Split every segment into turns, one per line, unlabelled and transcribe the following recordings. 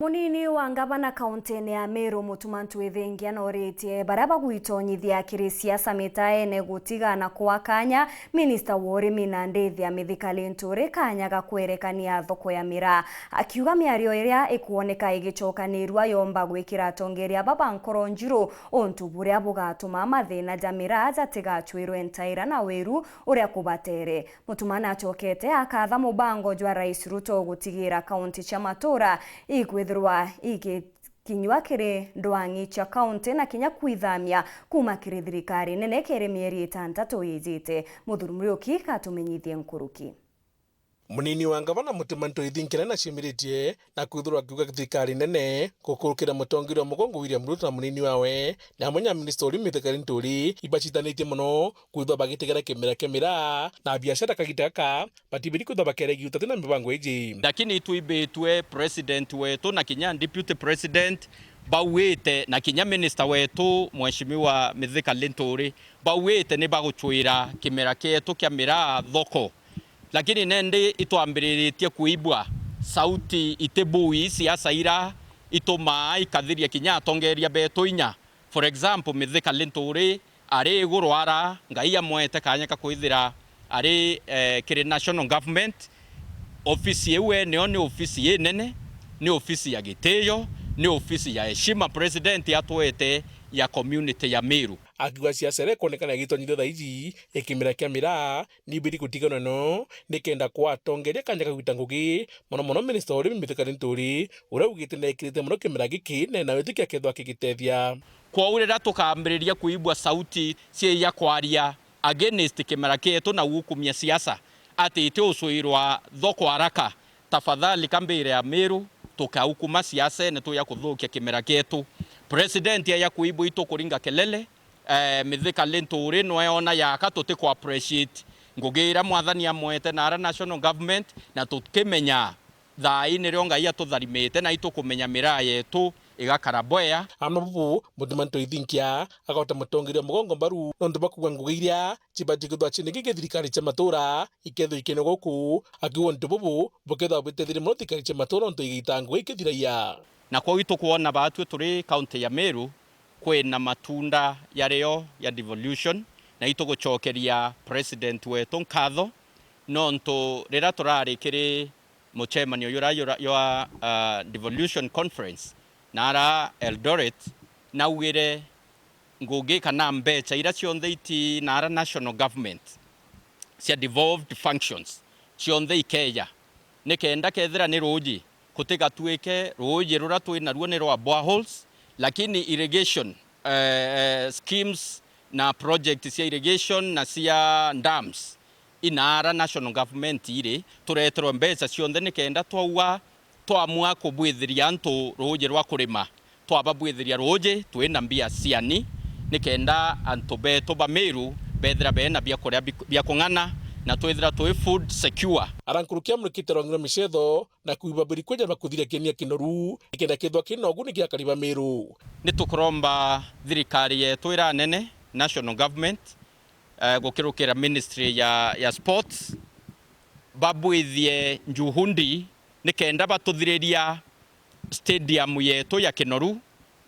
Munini wa ngavana kaunti ya Meru Mutuma ntwithingia NORITIE baria bagwitonyithia kiri siasa mitaene gutigana kwa KAANYA Minister wa urimi na ndithia mithika LINTURI KAANYA KUEREKANIA THOKO ya MIRAA akiuga miario iria ikuoneka igicokanirwa yomba gwikira atongeria baba nkoro njiru untu buria bugatuma mathina ja MIRAA jatigachwirwe ntaira na wiru uria kubatere. Mutuma nachokete akatha mubango jwa Rais Ruto gutigira kaunti cia matura kinywa kiri ndwangi cha kaunti na kinya kwithamia kuma kiri thirikari nene kiri mieri 6 yijite. Muthuri Muriuki katumenyithie nkuruki.
Munini wa ngavana Mutuma ntwithingia na cimiritie na kwithirwa akiuga thirikari nene gukurukira mutongoria mugongo William Ruto na munini wawe na munya minister uri mithika LINTURI ibacitanitie muno kwithirwa bagitigera kimera kia MIRAA na biashara kagitaka batibiri kwithirwa bakeregi utati na mibango iji.
Lakini tuibetwe president wetu na kinya deputy president bawite na kinya minister wetu mheshimiwa mithika LINTURI bawite ni baguchwira kimera kietu kia MIRAA thoko. Lakini nende itwambiritie kuibwa sauti itebui siasa ira itoma ikathiria kinya atongeria beto inya. For example, mithika LINTURI ari gurwara ngai amwete KAANYA kwithira ari kiri national government office yewe ni office ye nene ni office ya gitio ni office ya heshima president atwete ya community ya Meru.
Akiuga siasa ire kuonekana gitonyithio thaiji ikimera kia MIRAA ni biri gutigana no nikenda kwa atongeria KAANYA gwita ngugi muno minister uri mithika LINTURI uria ugite na ikirite muno kimera giki na witikia kethwa kigitethia
kwa urira tukambiriria kuibwa sauti cie ya kwaria against kimera kietu na gukumia siasa ati ite usuirwa thoko haraka. Tafadhali kambire ya Meru tukaukuma siasa ne tuya kuthukia kimera kietu. President ya kuibwa ito kuringa kelele mithika LINTURI no yona yaka tuti appreciate ngugira mwathani amwete na national government na tukimenya thai ni ronga ya tutharimite na ito kumenya MIRAA yetu igakara boya.
Amnabu Mutuma ntwithingia agota mutongeria mugongo mbaru no ndubakuga ngugiria cibajigithwa cinigi thirikari cia matura iketho ikene guku akiuga ndububu buketha butethire muno thirikari cia matura ntu igitango ikithiraia.
Na kwa wito kuona batu turi kaunti ya Meru kwina matunda yareo ya devolution na ito gucokeria president wetu nkatho nonto rira turari kiri muchemanio yura devolution conference nara Eldoret na ugire ngugi kana mbecha ira cionthe iti nara national government cia devolved functions cionthe ikeya nikenda kethira ni ruji kutiga tuike ruji rura twina ruo ni rwa boreholes lakini irrigation schemes na project cia irrigation na cia dams inara national government ire tureterwo mbeca cionthe nikenda twamua kubwithiria antu ruji rwa kurima twababwithiria ruji twina mbia ciani nikenda antu beto ba Meru bethira bena bia kuria bia kung'ana na twithira twi food secure.
Arankurukia murikite rongiro micetho na kuiba biri kweja bakuthiria kenia kinoru ikenda kithwa kinogu ni giakariba Meru.
Ni tukuromba thirikari yetu ira nene national government gukirukira ministry ya sports babwithie njuhundi nikenda batuthiriria stadium yetu ya kinoru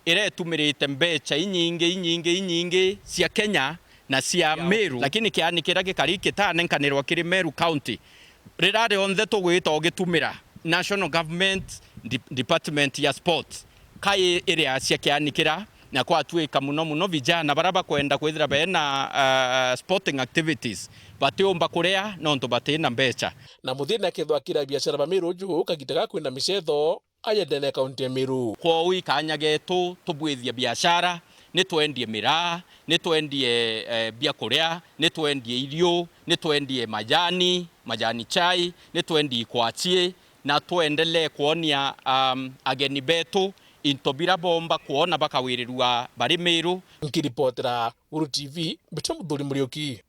ire tumirite mbecha inyingi cia Kenya na cia Meru lakini kianikira gikari kitanenkanirwa kiri Meru county rirare onthe tugwita ogitumira national government department ya sports kai area cia kianikira na kwa tuika muno vijana baraba kwenda kwithira bena sporting activities batiomba kuria nonto batina mbecha
na muthina kethwa kira biashara ba Meru ju kagitaga kwina micetho ayendene kaunti ya Meru.
Kwa ui KAANYA getu tubwithia biashara ni twendie MIRAA ni twendie bia kuria ni twendie irio ni twendie majani chai ni twendie kwatie na tuendelee kuonia ageni betu intobira bomba kuona bakawirirwa bari Meru.
Nkiripotera Uru TV Muthuri Muriuki.